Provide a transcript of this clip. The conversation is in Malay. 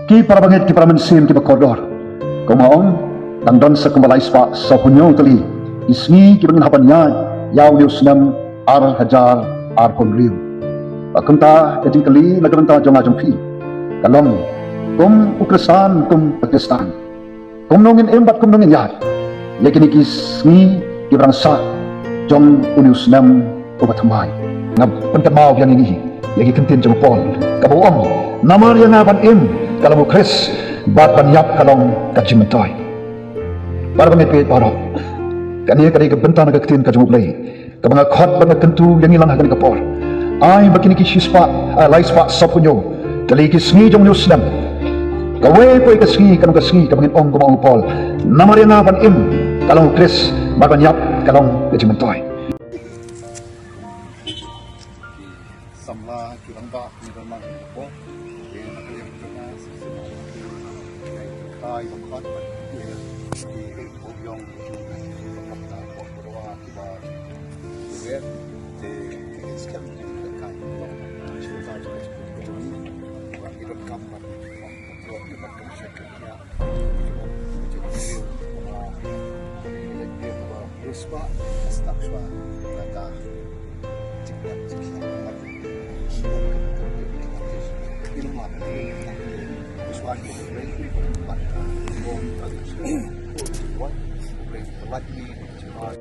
Ki para bangit ki para mensim ki bakodor. Kumaon dan don sa kumbalay spa sa hunyo tali. Ismi ki bangin hapannya yaw lius nam ar hajar ar konriu. Pakunta ejing kali nagranta jong ajong pi. Kalom kum ukresan kum pakistan. Kum nongin embat kum nongin yat. Ya kini kismi ki berangsa jong unius nam ubatamay. Ngab pentemau yang ini ya ki kentin jong pol. Kabuom namar yang aban em kalau Chris bat banyap kalong kajimentoy. Para bangit pit para. Kani kani kebentan ketin kajumuplay. Kabanga khot banga kentu yang ilang hagan kapor. Ay bakini ki shispa lai spa sapunyo. Tali ki sngi jong nyuslam. Kawe po ikasngi kanong kasngi kabangin ong kumang upol. Namar yang aban em kalong Chris bat banyap kalong kajimentoy. Samla kiramba ni ramang po. Tay bangkat di obyong pagkakta po berwa kiba web de skam di kai cerita cerita ini kita kamar untuk kita konsepnya Ruspa, Stakshwa, Kata, Cikmat, Cikmat, Ilmat, Ruswan, Rat, Bom, Tradisi, Kuat, Rat, Rat, Cimat,